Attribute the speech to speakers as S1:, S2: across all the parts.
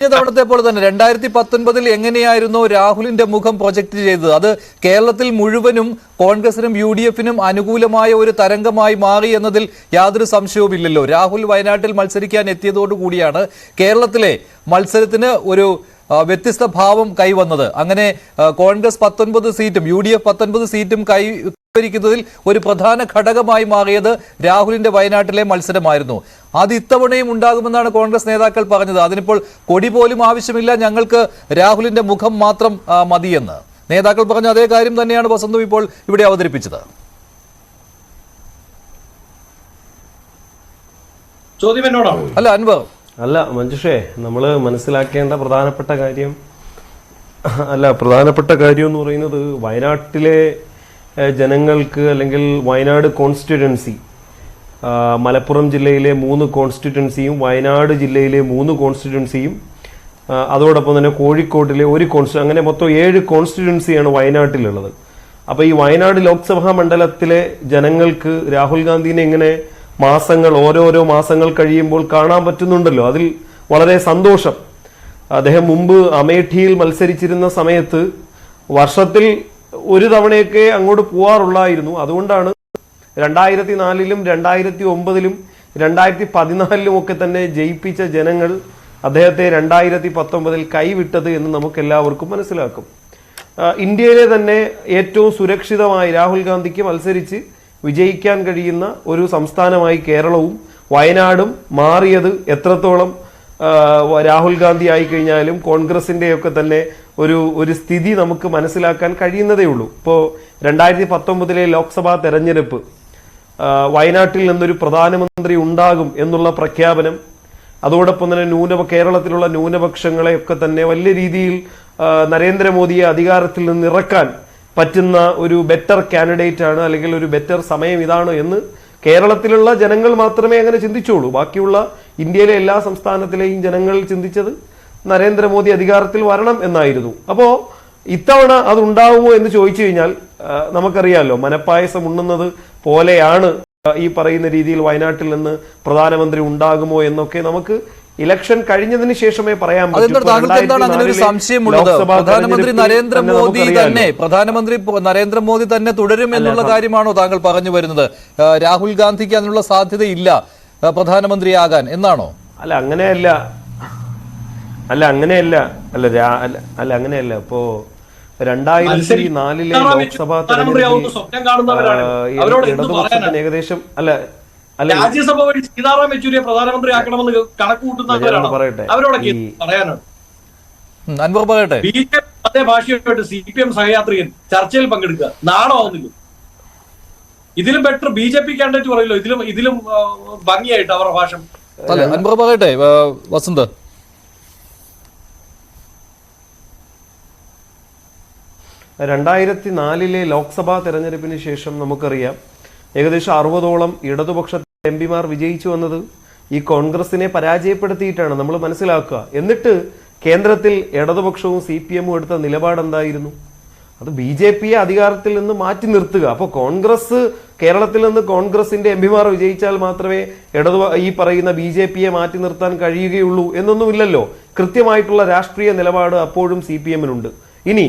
S1: തവണത്തെ പോലെ തന്നെ 2019 എങ്ങനെയായിരുന്നു രാഹുലിന്റെ മുഖം പ്രൊജക്ട് ചെയ്തത്? അത് കേരളത്തിൽ മുഴുവനും കോൺഗ്രസിനും UDF-നും അനുകൂലമായ ഒരു തരംഗമായി മാറി എന്നതിൽ യാതൊരു സംശയവുമില്ലല്ലോ. രാഹുൽ വയനാട്ടിൽ മത്സരിക്കാൻ എത്തിയതോടുകൂടിയാണ് കേരളത്തിലെ മത്സരത്തിന് ഒരു വ്യത്യസ്ത ഭാവം കൈവന്നത്. അങ്ങനെ കോൺഗ്രസ് 19 സീറ്റും UDF 19 സീറ്റും കൈവരിക്കുന്നതിൽ ഒരു പ്രധാന ഘടകമായി മാറിയത് രാഹുലിന്റെ വയനാട്ടിലെ മത്സരമായിരുന്നു. അത് ഇത്തവണയും ഉണ്ടാകുമെന്നാണ് കോൺഗ്രസ് നേതാക്കൾ പറഞ്ഞത്. അതിനിപ്പോൾ കൊടി പോലും ആവശ്യമില്ല, ഞങ്ങൾക്ക് രാഹുലിന്റെ മുഖം മാത്രം മതിയെന്ന് നേതാക്കൾ പറഞ്ഞ അതേ കാര്യം തന്നെയാണ് വസന്തു ഇപ്പോൾ ഇവിടെ അവതരിപ്പിച്ചത്. അല്ല അൻവർ,
S2: അല്ല മഞ്ജുഷേ, നമ്മൾ മനസ്സിലാക്കേണ്ട പ്രധാനപ്പെട്ട കാര്യം എന്ന് പറയുന്നത് വയനാട്ടിലെ ജനങ്ങൾക്ക് അല്ലെങ്കിൽ വയനാട് കോൺസ്റ്റിറ്റ്യുവൻസി, മലപ്പുറം ജില്ലയിലെ 3 കോൺസ്റ്റിറ്റ്യുവൻസിയും വയനാട് ജില്ലയിലെ 3 കോൺസ്റ്റിറ്റ്യുവൻസിയും അതോടൊപ്പം തന്നെ കോഴിക്കോട്ടിലെ 1 അങ്ങനെ മൊത്തം 7 കോൺസ്റ്റിറ്റ്യുവൻസിയാണ് വയനാട്ടിലുള്ളത്. അപ്പോൾ ഈ വയനാട് ലോക്സഭാ മണ്ഡലത്തിലെ ജനങ്ങൾക്ക് രാഹുൽ ഗാന്ധിനെ ഇങ്ങനെ ഓരോരോ മാസങ്ങൾ കഴിയുമ്പോൾ കാണാൻ പറ്റുന്നുണ്ടല്ലോ, അതിൽ വളരെ സന്തോഷം. അദ്ദേഹം മുമ്പ് അമേഠിയിൽ മത്സരിച്ചിരുന്ന സമയത്ത് വർഷത്തിൽ ഒരു തവണയൊക്കെ അങ്ങോട്ട് പോവാറുള്ളായിരുന്നു. അതുകൊണ്ടാണ് 2004-ലും 2009-ലും 2014-ലും ഒക്കെ തന്നെ ജയിപ്പിച്ച ജനങ്ങൾ അദ്ദേഹത്തെ 2019-ൽ കൈവിട്ടത് എന്ന് നമുക്ക് എല്ലാവർക്കും മനസ്സിലാക്കും. ഇന്ത്യയിലെ തന്നെ ഏറ്റവും സുരക്ഷിതമായി രാഹുൽ ഗാന്ധിക്ക് മത്സരിച്ച് വിജയിക്കാൻ കഴിയുന്ന ഒരു സംസ്ഥാനമായി കേരളവും വയനാടും മാറിയത് എത്രത്തോളം രാഹുൽ ഗാന്ധി ആയിക്കഴിഞ്ഞാലും കോൺഗ്രസിൻ്റെയൊക്കെ തന്നെ ഒരു സ്ഥിതി നമുക്ക് മനസ്സിലാക്കാൻ കഴിയുന്നതേ ഉള്ളൂ. ഇപ്പോൾ 2019-ലെ ലോക്സഭാ തെരഞ്ഞെടുപ്പ്, വയനാട്ടിൽ നിന്നൊരു പ്രധാനമന്ത്രി ഉണ്ടാകും എന്നുള്ള പ്രഖ്യാപനം, അതോടൊപ്പം തന്നെ കേരളത്തിലുള്ള ന്യൂനപക്ഷങ്ങളെയൊക്കെ തന്നെ വലിയ രീതിയിൽ നരേന്ദ്രമോദിയെ അധികാരത്തിൽ നിന്ന് ഇറക്കാൻ പറ്റുന്ന ഒരു ബെറ്റർ കാൻഡിഡേറ്റ് ആണ്, അല്ലെങ്കിൽ ഒരു ബെറ്റർ സമയം ഇതാണ് എന്ന് കേരളത്തിലുള്ള ജനങ്ങൾ മാത്രമേ അങ്ങനെ ചിന്തിച്ചുള്ളൂ. ബാക്കിയുള്ള ഇന്ത്യയിലെ എല്ലാ സംസ്ഥാനത്തിലെയും ജനങ്ങൾ ചിന്തിച്ചത് നരേന്ദ്രമോദി അധികാരത്തിൽ വരണം എന്നായിരുന്നു. അപ്പോൾ ഇത്തവണ അത് ഉണ്ടാവുമോ എന്ന് ചോദിച്ചു കഴിഞ്ഞാൽ നമുക്കറിയാലോ, മനപ്പായസം ഉണ്ണുന്നത് പോലെയാണ് ഈ പറയുന്ന രീതിയിൽ വയനാട്ടിൽ നിന്ന് പ്രധാനമന്ത്രി ഉണ്ടാകുമോ എന്നൊക്കെ നമുക്ക് ഇലക്ഷൻ കഴിഞ്ഞതിന് ശേഷമേ പറയാൻ പറ്റൂ.
S1: പ്രധാനമന്ത്രി നരേന്ദ്രമോദി തന്നെ തുടരും എന്നുള്ള കാര്യമാണോ താങ്കൾ പറഞ്ഞു വരുന്നത്? രാഹുൽ ഗാന്ധിക്ക് അതിനുള്ള സാധ്യതയില്ല പ്രധാനമന്ത്രിയാകാൻ എന്നാണോ?
S2: അല്ല അങ്ങനെയല്ല. ഇപ്പോ 2004-ലെ ലോക്സഭാ തെരഞ്ഞെടുപ്പിൽ ഏകദേശം
S3: രാജ്യസഭ വഴി സീതാറാം യെച്ചൂരിയെ പ്രധാനമന്ത്രിയാക്കണമെന്ന് കണക്ക് കൂട്ടുന്നവരാണ്.
S1: പറയട്ടെ,
S3: അതേ ഭാഷയായിട്ട് CPM സഹയാത്രികൻ ചർച്ചയിൽ പങ്കെടുക്കുക നാണമാവുന്നില്ല. ഇതിലും ബെറ്റർ BJP കാൻഡിഡേറ്റ് പറയല്ലോ, ഇതിലും ഭംഗിയായിട്ട് അവരുടെ ഭാഷ.
S1: പറയട്ടെ വസന്ത്.
S2: 2004-ലെ ലോക്സഭാ തെരഞ്ഞെടുപ്പിന് ശേഷം നമുക്കറിയാം ഏകദേശം 60ഓളം ഇടതുപക്ഷ MP-മാർ വിജയിച്ചു വന്നത് ഈ കോൺഗ്രസിനെ പരാജയപ്പെടുത്തിയിട്ടാണ്, നമ്മൾ മനസ്സിലാക്കുക. എന്നിട്ട് കേന്ദ്രത്തിൽ ഇടതുപക്ഷവും CPM-ഉം എടുത്ത നിലപാട് എന്തായിരുന്നു? അത് BJP-യെ അധികാരത്തിൽ നിന്ന് മാറ്റി നിർത്തുക. അപ്പോൾ കേരളത്തിൽ നിന്ന് കോൺഗ്രസിന്റെ MP-മാർ വിജയിച്ചാൽ മാത്രമേ ഈ പറയുന്ന BJP-യെ മാറ്റി നിർത്താൻ കഴിയുകയുള്ളൂ എന്നൊന്നുമില്ലല്ലോ. കൃത്യമായിട്ടുള്ള രാഷ്ട്രീയ നിലപാട് അപ്പോഴും CPM-നുണ്ട്. ഇനി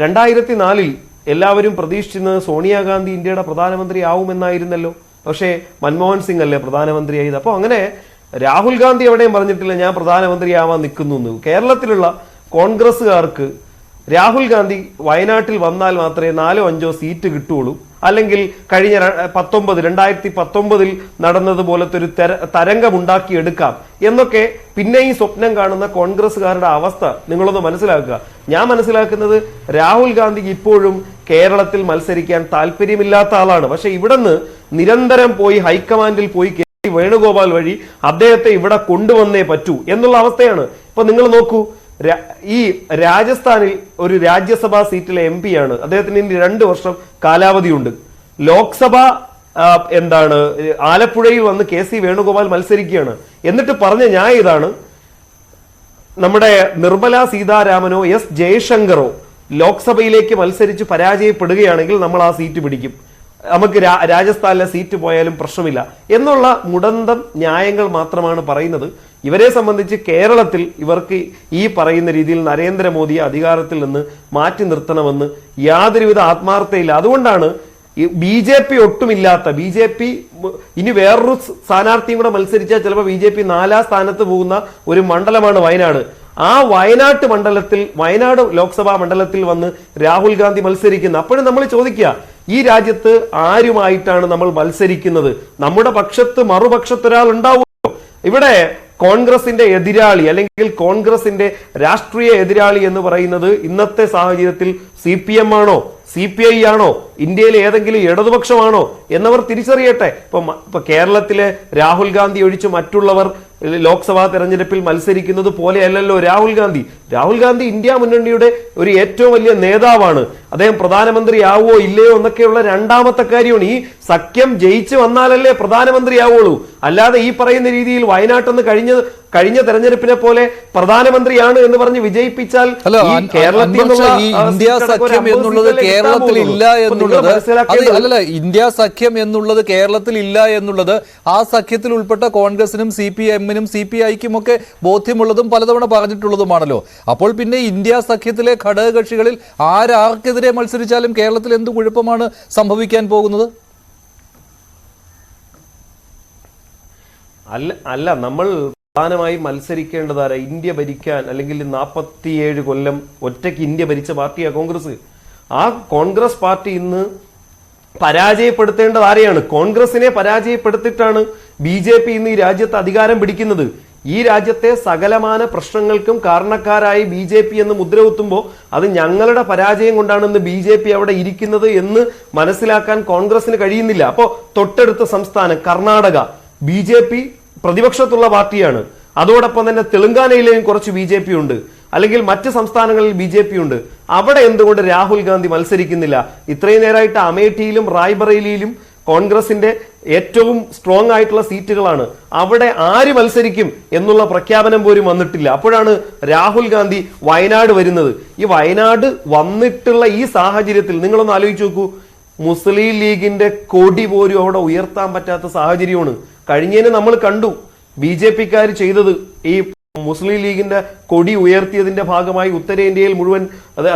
S2: 2004-ൽ എല്ലാവരും പ്രതീക്ഷിച്ചിരുന്നത് സോണിയാഗാന്ധി ഇന്ത്യയുടെ പ്രധാനമന്ത്രി ആവുമെന്നായിരുന്നല്ലോ. പക്ഷേ മൻമോഹൻ സിംഗ് അല്ലേ പ്രധാനമന്ത്രിയായത്. അപ്പോൾ അങ്ങനെ രാഹുൽ ഗാന്ധി എവിടെയും പറഞ്ഞിട്ടില്ല ഞാൻ പ്രധാനമന്ത്രിയാവാൻ നിൽക്കുന്നു എന്ന്. കേരളത്തിലുള്ള കോൺഗ്രസ്സുകാർക്ക് രാഹുൽ ഗാന്ധി വയനാട്ടിൽ വന്നാൽ മാത്രമേ 4-5 സീറ്റ് കിട്ടുള്ളൂ, അല്ലെങ്കിൽ കഴിഞ്ഞ 2019-ൽ നടന്നതുപോലത്തെ ഒരു തരംഗമുണ്ടാക്കി എടുക്കാം എന്നൊക്കെ പിന്നെയും സ്വപ്നം കാണുന്ന കോൺഗ്രസ്സുകാരുടെ അവസ്ഥ നിങ്ങളൊന്ന് മനസ്സിലാക്കുക. ഞാൻ മനസ്സിലാക്കുന്നത് രാഹുൽ ഗാന്ധിക്ക് ഇപ്പോഴും കേരളത്തിൽ മത്സരിക്കാൻ താല്പര്യമില്ലാത്ത ആളാണ്. പക്ഷെ ഇവിടുന്ന് നിരന്തരം പോയി ഹൈക്കമാൻഡിൽ പോയി വേണുഗോപാൽ വഴി അദ്ദേഹത്തെ ഇവിടെ കൊണ്ടുവന്നേ പറ്റൂ എന്നുള്ള അവസ്ഥയാണ്. ഇപ്പൊ നിങ്ങൾ നോക്കൂ, ഈ രാജസ്ഥാനിൽ ഒരു രാജ്യസഭാ സീറ്റിലെ MP-യാണ്. അദ്ദേഹത്തിന് ഇനി 2 വർഷം കാലാവധിയുണ്ട്. ലോക്സഭ ആലപ്പുഴയിൽ വന്ന് KC വേണുഗോപാൽ മത്സരിക്കുകയാണ്. എന്നിട്ട് പറഞ്ഞ ന്യായം ഇതാണ്, നമ്മുടെ നിർമ്മല സീതാരാമനോ S ജയശങ്കറോ ലോക്സഭയിലേക്ക് മത്സരിച്ച് പരാജയപ്പെടുകയാണെങ്കിൽ നമ്മൾ ആ സീറ്റ് പിടിക്കും. നമുക്ക് രാജസ്ഥാനിലെ സീറ്റ് പോയാലും പ്രശ്നമില്ല എന്നുള്ള മുടന്തം ന്യായങ്ങൾ മാത്രമാണ് പറയുന്നത്. ഇവരെ സംബന്ധിച്ച് കേരളത്തിൽ ഇവർക്ക് ഈ പറയുന്ന രീതിയിൽ നരേന്ദ്രമോദിയെ അധികാരത്തിൽ നിന്ന് മാറ്റി നിർത്തണമെന്ന് യാതൊരുവിധ ആത്മാർത്ഥയില്ല. അതുകൊണ്ടാണ് BJP ഒട്ടുമില്ലാത്ത BJP ഇനി വേറൊരു സ്ഥാനാർത്ഥിയും കൂടെ മത്സരിച്ചാൽ ചിലപ്പോൾ BJP 4ാം സ്ഥാനത്ത് പോകുന്ന ഒരു മണ്ഡലമാണ് വയനാട്. ആ വയനാട് ലോക്സഭാ മണ്ഡലത്തിൽ വന്ന് രാഹുൽ ഗാന്ധി മത്സരിക്കുന്നത്. അപ്പോഴും നമ്മൾ ചോദിക്കുക, ഈ രാജ്യത്ത് ആരുമായിട്ടാണ് നമ്മൾ മത്സരിക്കുന്നത്? നമ്മുടെ പക്ഷത്ത് മറുപക്ഷത്തൊരാൾ ഉണ്ടാവുമല്ലോ. ഇവിടെ കോൺഗ്രസിന്റെ എതിരാളി അല്ലെങ്കിൽ കോൺഗ്രസിന്റെ രാഷ്ട്രീയ എതിരാളി എന്ന് പറയുന്നത് ഇന്നത്തെ സാഹചര്യത്തിൽ CPM ആണോ, CPI ആണോ, ഇന്ത്യയിലെ ഏതെങ്കിലും ഇടതുപക്ഷമാണോ എന്നവർ തിരിച്ചറിയട്ടെ. ഇപ്പൊ കേരളത്തിലെ രാഹുൽ ഗാന്ധി ഒഴിച്ച് മറ്റുള്ളവർ ലോക്സഭാ തെരഞ്ഞെടുപ്പിൽ മത്സരിക്കുന്നത് പോലെയല്ലല്ലോ രാഹുൽ ഗാന്ധി ഇന്ത്യ മുന്നണിയുടെ ഒരു ഏറ്റവും വലിയ നേതാവാണ്. അദ്ദേഹം പ്രധാനമന്ത്രിയാവോ ഇല്ലയോ എന്നൊക്കെയുള്ള രണ്ടാമത്തെ കാര്യമാണ്. ഈ സഖ്യം ജയിച്ചു വന്നാലല്ലേ പ്രധാനമന്ത്രിയാവുള്ളൂ. അല്ലാതെ ഈ പറയുന്ന രീതിയിൽ വയനാട്ടെന്ന് കഴിഞ്ഞ തെരഞ്ഞെടുപ്പിനെ പോലെ പ്രധാനമന്ത്രിയാണ് എന്ന് പറഞ്ഞ് വിജയിപ്പിച്ചാൽ
S1: ഇന്ത്യ സഖ്യം എന്നുള്ളത് കേരളത്തിൽ ഇല്ല എന്നുള്ളത് ഇന്ത്യ സഖ്യം എന്നുള്ളത് കേരളത്തിൽ ഇല്ല എന്നുള്ളത് ആ സഖ്യത്തിൽ ഉൾപ്പെട്ട കോൺഗ്രസിനും CPM-നും CPI-ക്കും ഒക്കെ ബോധ്യമുള്ളതും പലതവണ പറഞ്ഞിട്ടുള്ളതുമാണല്ലോ. അപ്പോൾ പിന്നെ ഇന്ത്യ സഖ്യത്തിലെ ഘടകകക്ഷികളിൽ ആർക്കെതിരെ മത്സരിച്ചാലും കേരളത്തിൽ എന്ത് കുഴപ്പമാണ് സംഭവിക്കാൻ പോകുന്നത്?
S2: അല്ല നമ്മൾ പ്രധാനമായി മത്സരിക്കേണ്ടതാര ഇന്ത്യ ഭരിക്കാൻ അല്ലെങ്കിൽ 47 കൊല്ലം ഒറ്റയ്ക്ക് ഇന്ത്യ ഭരിച്ച പാർട്ടിയാണ് കോൺഗ്രസ്. ആ കോൺഗ്രസ് പാർട്ടി ഇന്ന് പരാജയപ്പെടുത്തേണ്ടത് ആരെയാണ്? കോൺഗ്രസിനെ പരാജയപ്പെടുത്തിയിട്ടാണ് BJP ഇന്ന് ഈ രാജ്യത്ത് അധികാരം പിടിക്കുന്നത്. ഈ രാജ്യത്തെ സകലമാന പ്രശ്നങ്ങൾക്കും കാരണക്കാരായി BJP എന്ന് മുദ്രകുത്തുമ്പോൾ അത് ഞങ്ങളുടെ പരാജയം കൊണ്ടാണെന്ന് BJP അവിടെ ഇരിക്കുന്നത് എന്ന് മനസ്സിലാക്കാൻ കോൺഗ്രസിന് കഴിയുന്നില്ല. അപ്പോൾ തൊട്ടടുത്ത സംസ്ഥാനം കർണാടക BJP പ്രതിപക്ഷത്തുള്ള പാർട്ടിയാണ്. അതോടൊപ്പം തന്നെ തെലങ്കാനയിലെയും കുറച്ച് BJP ഉണ്ട്, അല്ലെങ്കിൽ മറ്റ് സംസ്ഥാനങ്ങളിൽ BJP ഉണ്ട്. അവിടെ എന്തുകൊണ്ട് രാഹുൽ ഗാന്ധി മത്സരിക്കുന്നില്ല? ഇത്രയും നേരമായിട്ട് അമേഠിയിലും റായ്ബറേലിയിലും കോൺഗ്രസിന്റെ ഏറ്റവും സ്ട്രോങ് ആയിട്ടുള്ള സീറ്റുകളാണ്. അവിടെ ആര് മത്സരിക്കും എന്നുള്ള പ്രഖ്യാപനം പോലും വന്നിട്ടില്ല. അപ്പോഴാണ് രാഹുൽ ഗാന്ധി വയനാട് വരുന്നത്. ഈ വയനാട് വന്നിട്ടുള്ള ഈ സാഹചര്യത്തിൽ നിങ്ങളൊന്ന് ആലോചിച്ച് നോക്കൂ, മുസ്ലിം ലീഗിന്റെ കൊടി പോലും അവിടെ ഉയർത്താൻ പറ്റാത്ത സാഹചര്യമാണ്. കഴിഞ്ഞതിന് നമ്മൾ കണ്ടു BJP-ക്കാർ ചെയ്തത്. ഈ മുസ്ലിം ലീഗിന്റെ കൊടി ഉയർത്തിയതിന്റെ ഭാഗമായി ഉത്തരേന്ത്യയിൽ മുഴുവൻ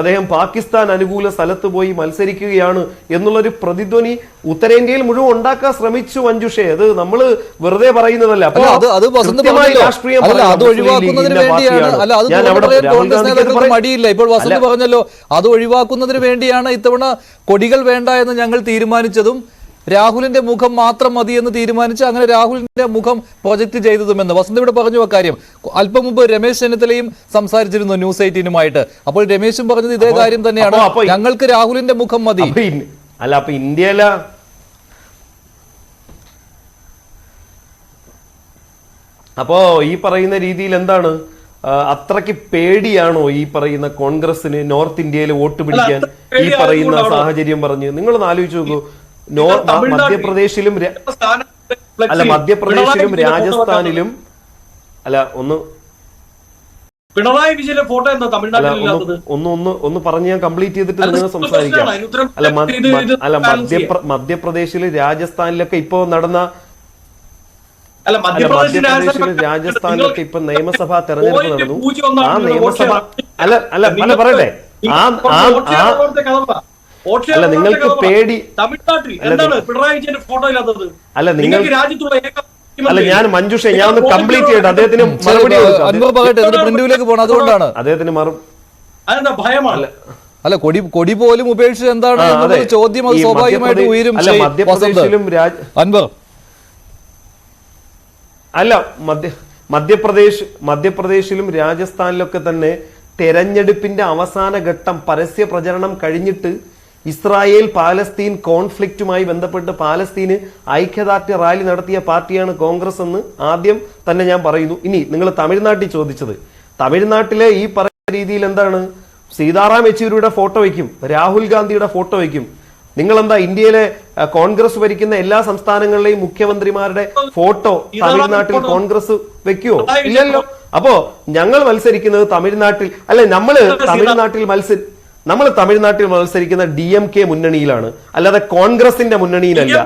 S2: അദ്ദേഹം പാകിസ്ഥാൻ അനുകൂല സ്ഥലത്ത് പോയി മത്സരിക്കുകയാണ് എന്നുള്ളൊരു പ്രതിധ്വനി ഉത്തരേന്ത്യയിൽ മുഴുവൻ ഉണ്ടാക്കാൻ ശ്രമിച്ചു മഞ്ജുഷേ. അത് നമ്മൾ വെറുതെ പറയുന്നതല്ല.
S1: മടിയില്ല. ഇപ്പോൾ വസന്ത് പറഞ്ഞല്ലോ, അത് ഒഴിവാക്കുന്നതിന് വേണ്ടിയാണ് ഇത്തവണ കൊടികൾ വേണ്ട എന്ന് ഞങ്ങൾ തീരുമാനിച്ചതും രാഹുലിന്റെ മുഖം മാത്രം മതി എന്ന് തീരുമാനിച്ച് അങ്ങനെ രാഹുലിന്റെ മുഖം പ്രൊജക്ട് ചെയ്തതുമെന്ന് വസന്ത് ഇവിടെ പറഞ്ഞു. അക്കാര്യം അല്പം മുമ്പ് രമേശ് ചെന്നിത്തലയും സംസാരിച്ചിരുന്നു ന്യൂസ് 18-നുമായിട്ട്. അപ്പോൾ രമേശും പറഞ്ഞത് ഇതേ കാര്യം തന്നെയാണ്, ഞങ്ങൾക്ക് രാഹുലിന്റെ മുഖം മതി.
S2: അല്ല, അപ്പൊ ഇന്ത്യയിലെ അപ്പോ ഈ പറയുന്ന രീതിയിൽ എന്താണ്, അത്രയ്ക്ക് പേടിയാണോ ഈ പറയുന്ന കോൺഗ്രസിന് നോർത്ത് ഇന്ത്യയിൽ വോട്ട് പിടിക്കാൻ ഈ പറയുന്ന സാഹചര്യം പറഞ്ഞ്? നിങ്ങളൊന്ന് ആലോചിച്ച് നോക്കൂ. മധ്യപ്രദേശിലും രാജസ്ഥാനിലും
S3: പിണറായി വിജയന്റെ ഫോട്ടോ എന്താ തമിഴ്നാട്ടിൽ
S2: ഒന്ന് പറഞ്ഞ് ഞാൻ കംപ്ലീറ്റ് ചെയ്തിട്ട് നിങ്ങൾ സംസാരിക്കാം. മധ്യപ്രദേശില് രാജസ്ഥാനിലൊക്കെ ഇപ്പൊ നടന്ന രാജസ്ഥാനിലൊക്കെ ഇപ്പൊ നിയമസഭാ തെരഞ്ഞെടുപ്പ് നടന്നു. ആ നിയമസഭ അല്ല പറയട്ടെ, അല്ല നിങ്ങൾക്ക് പേടി അല്ല നിങ്ങൾക്ക് രാജ്യത്തുള്ള അല്ല ഞാൻ മഞ്ജുഷ ഞാൻ ഒന്ന് കംപ്ലീറ്റ് ചെയ്യട്ടെ. അദ്ദേഹത്തിന് മറുപടി
S1: അതുകൊണ്ടാണ്
S2: അദ്ദേഹത്തിന്
S3: ഭയമാണ്.
S1: അല്ല കൊടി പോലും ഉപേക്ഷിച്ച് എന്താണ് ചോദ്യം, അത് സ്വാഭാവികമായിട്ട് ഉയരും.
S2: അല്ല മധ്യപ്രദേശിലും രാജസ്ഥാനിലൊക്കെ തന്നെ തെരഞ്ഞെടുപ്പിന്റെ അവസാന ഘട്ടം പരസ്യ പ്രചരണം കഴിഞ്ഞിട്ട് ഇസ്രായേൽ പാലസ്തീൻ കോൺഫ്ലിക്റ്റുമായി ബന്ധപ്പെട്ട് പാലസ്തീന് ഐക്യദാർഢ്യ റാലി നടത്തിയ പാർട്ടിയാണ് കോൺഗ്രസ് എന്ന് ആദ്യം തന്നെ ഞാൻ പറയുന്നു. ഇനി നിങ്ങൾ തമിഴ്നാട്ടിൽ ചോദിച്ചത്, തമിഴ്നാട്ടിലെ ഈ പറയുന്ന രീതിയിൽ എന്താണ്, സീതാറാം യെച്ചൂരിയുടെ ഫോട്ടോ വയ്ക്കും, രാഹുൽ ഗാന്ധിയുടെ ഫോട്ടോ വയ്ക്കും. നിങ്ങളെന്താ ഇന്ത്യയിലെ കോൺഗ്രസ് ഭരിക്കുന്ന എല്ലാ സംസ്ഥാനങ്ങളിലെയും മുഖ്യമന്ത്രിമാരുടെ ഫോട്ടോ തമിഴ്നാട്ടിൽ കോൺഗ്രസ് വെക്കുവോ? ഇല്ലല്ലോ. അപ്പോ ഞങ്ങൾ മത്സരിക്കുന്നത് തമിഴ്നാട്ടിൽ അല്ലെ, നമ്മള് തമിഴ്നാട്ടിൽ നമ്മൾ തമിഴ്നാട്ടിൽ മത്സരിക്കുന്ന DMK മുന്നണിയിലാണ്, അല്ലാതെ കോൺഗ്രസിന്റെ മുന്നണിയിലല്ല.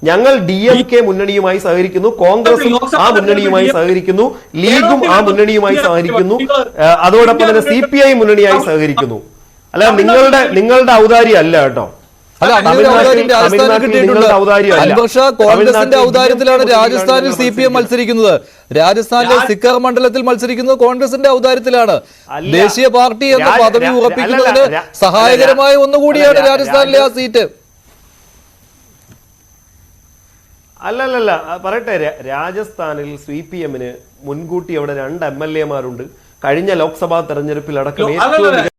S2: ഞങ്ങൾ DMK മുന്നണിയുമായി സഹകരിക്കുന്നു, കോൺഗ്രസും ആ മുന്നണിയുമായി സഹകരിക്കുന്നു, ലീഗും ആ മുന്നണിയുമായി സഹകരിക്കുന്നു, അതോടൊപ്പം തന്നെ CPI മുന്നണിയായി സഹകരിക്കുന്നു. അല്ല, നിങ്ങളുടെ ഔദാര്യം അല്ല കേട്ടോ.
S1: അല്ല, അങ്ങനെ ഒരു ഔദാര്യത്തിന്റെ അടിസ്ഥാനം കിട്ടിയിട്ടുണ്ട്. അൻവർ ഷാ, കോൺഗ്രസിന്റെ ഔദാര്യത്തിലാണ് രാജസ്ഥാനിൽ CPM മത്സരിക്കുന്നത്. രാജസ്ഥാനിലെ സിക്കർ മണ്ഡലത്തിൽ മത്സരിക്കുന്നത് കോൺഗ്രസിന്റെ ഔദാര്യത്തിലാണ്. ദേശീയ പാർട്ടി എന്ന പദവി ഉറപ്പിക്കുന്നതിന് സഹായകരമായ ഒന്നുകൂടിയാണ് രാജസ്ഥാനിലെ ആ സീറ്റ്.
S2: അല്ലല്ല, പറയട്ടെ, രാജസ്ഥാനിൽ CPM-ന് മുൻകൂട്ടി അവിടെ 2 MLA-മാരുണ്ട്. കഴിഞ്ഞ ലോക്സഭാ തെരഞ്ഞെടുപ്പിൽ അടക്കം ഏറ്റവും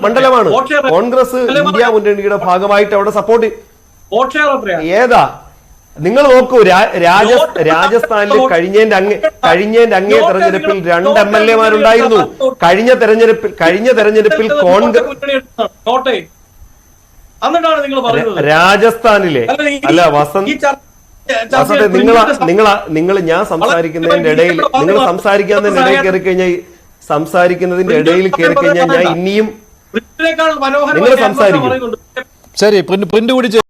S2: മണ്ഡലമാണ്. കോൺഗ്രസ് ഇന്ത്യ മുന്നണിയുടെ ഭാഗമായിട്ട് അവിടെ സപ്പോർട്ട് ഏതാ നിങ്ങൾ നോക്കൂ. രാജസ്ഥാനിൽ കഴിഞ്ഞതിന്റെ അങ്ങേ തെരഞ്ഞെടുപ്പിൽ 2 MLA-മാരുണ്ടായിരുന്നു. കഴിഞ്ഞ തെരഞ്ഞെടുപ്പിൽ കോൺഗ്രസ് രാജസ്ഥാനിലെ അല്ല നിങ്ങൾ ഞാൻ സംസാരിക്കുന്നതിന്റെ ഇടയിൽ കയറി കഴിഞ്ഞാൽ ഞാൻ ഇനിയും നിങ്ങൾ സംസാരിക്കും.
S1: ശരി, പ്രിന്റ് കൂടി